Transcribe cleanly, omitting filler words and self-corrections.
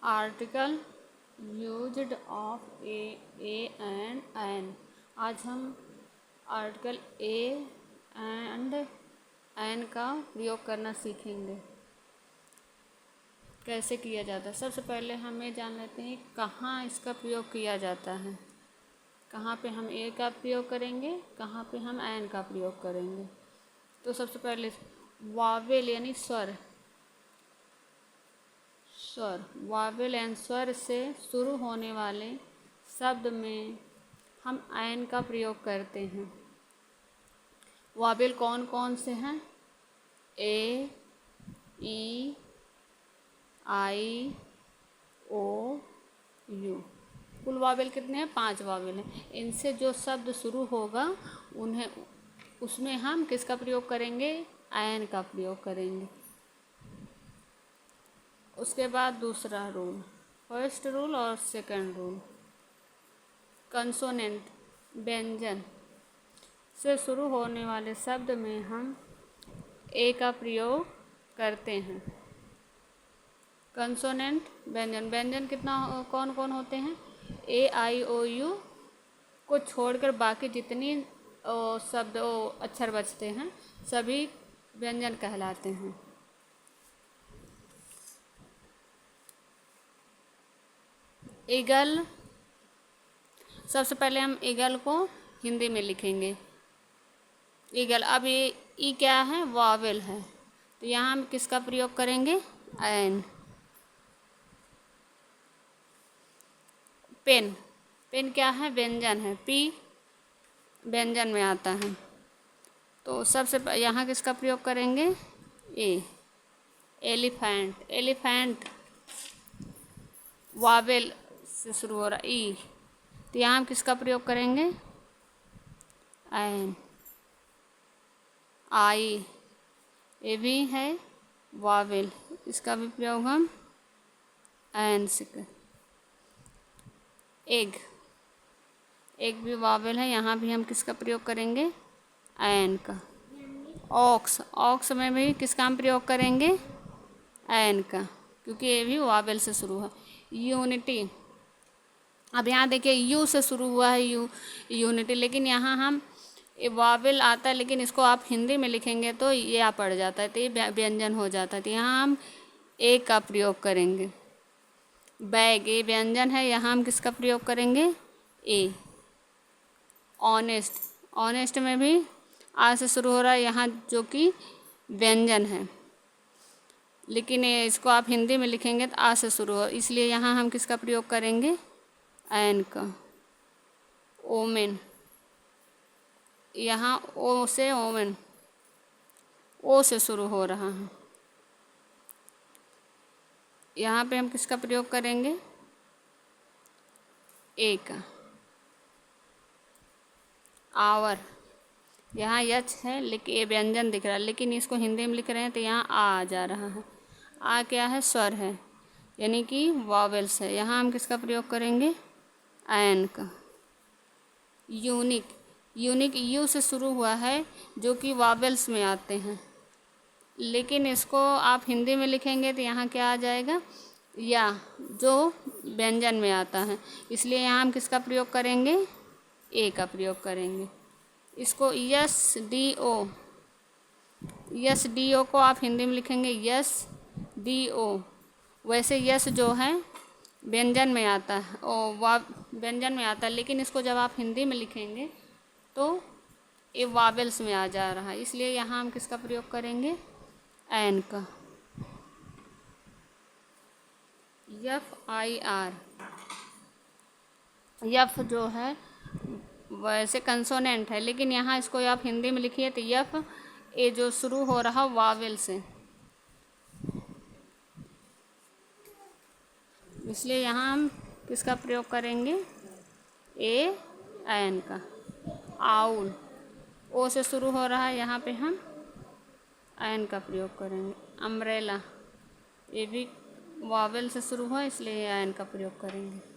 Article used of a and an. आज हम article a and N का प्रयोग करना सीखेंगे। कैसे किया जाता है, सबसे पहले हम ये जान लेते हैं कहाँ इसका प्रयोग किया जाता है। कहाँ पे हम ए का प्रयोग करेंगे, कहाँ पे हम एन का प्रयोग करेंगे। तो सबसे पहले वावेल यानी स्वर, वावेल एंड स्वर से शुरू होने वाले शब्द में हम एन का प्रयोग करते हैं। वावेल कौन कौन से हैं? ए, ई, आई, ओ, यू। कुल वावेल कितने हैं? 5 वावेल हैं। इनसे जो शब्द शुरू होगा उसमें हम किसका प्रयोग करेंगे? एन का प्रयोग करेंगे। उसके बाद दूसरा रूल, फर्स्ट रूल और सेकंड रूल। कंसोनेंट व्यंजन से शुरू होने वाले शब्द में हम ए का प्रयोग करते हैं। कंसोनेंट व्यंजन कितना कौन कौन होते हैं? ए, आई, ओ, यू को छोड़कर बाकी जितनी शब्द अक्षर बचते हैं सभी व्यंजन कहलाते हैं। ईगल, सबसे पहले हम ईगल को हिंदी में लिखेंगे। ईगल, अब ये ई क्या है? वावेल है, तो यहाँ हम किसका प्रयोग करेंगे? एन। पेन, पेन क्या है? व्यंजन है, पी व्यंजन में आता है, तो सबसे यहाँ किसका प्रयोग करेंगे? ए। एलिफेंट, एलिफेंट वावेल से शुरू हो रहा ई, तो यहाँ हम किसका प्रयोग करेंगे? एन। आई, ये भी है वावेल, इसका भी प्रयोग हम एन से करें। एग, एग भी वावेल है, यहाँ भी हम किसका प्रयोग करेंगे? एन का। ऑक्स, ऑक्स में भी किसका हम प्रयोग करेंगे? एन का, क्योंकि ये भी वावेल से शुरू है। यूनिटी, अब यहाँ देखिए यू से शुरू हुआ है यूनिटी, लेकिन यहाँ हम वावेल आता है, लेकिन इसको आप हिंदी में लिखेंगे तो ये आ पड़ जाता है, तो ये व्यंजन हो जाता है, तो यहाँ हम ए का प्रयोग करेंगे। बैग, ये व्यंजन है, यहाँ हम किसका प्रयोग करेंगे? ए। ऑनेस्ट, ऑनेस्ट में भी आ से शुरू हो रहा है यहाँ, जो कि व्यंजन है, लेकिन इसको आप हिंदी में लिखेंगे तो आ से शुरू हो, इसलिए यहाँ हम किसका प्रयोग करेंगे? एन का। ओमेन, यहाँ ओ से ओमेन, ओ से शुरू हो रहा है, यहाँ पे हम किसका प्रयोग करेंगे? ए का। आवर, यहाँ यच है लेकिन ये व्यंजन दिख रहा है, लेकिन इसको हिंदी में लिख रहे हैं तो यहाँ आ जा रहा है। आ क्या है? स्वर है, यानी कि वावेल्स है, यहाँ हम किसका प्रयोग करेंगे? एन का। यूनिक, यूनिक यू से शुरू हुआ है, जो कि वावेल्स में आते हैं, लेकिन इसको आप हिंदी में लिखेंगे तो यहाँ क्या आ जाएगा? या, जो व्यंजन में आता है, इसलिए यहाँ हम किसका प्रयोग करेंगे? ए का प्रयोग करेंगे। इसको S D O, S D O को आप हिंदी में लिखेंगे यस डी ओ, वैसे यस जो है व्यंजन में आता है, व्यंजन में आता है, लेकिन इसको जब आप हिंदी में लिखेंगे तो ये वावेल्स में आ जा रहा है, इसलिए यहाँ हम किसका प्रयोग करेंगे? एन का। यफ आई आर, यफ जो है वैसे कंसोनेंट है, लेकिन यहाँ इसको आप हिंदी में लिखिए तो यफ, ये जो शुरू हो रहा वावेल से, इसलिए यहाँ हम किसका प्रयोग करेंगे? ए एन का। आउल, ओ से शुरू हो रहा है, यहाँ पे हम एन का प्रयोग करेंगे। अम्ब्रेला, ये भी वावेल से शुरू हुआ, इसलिए एन का प्रयोग करेंगे।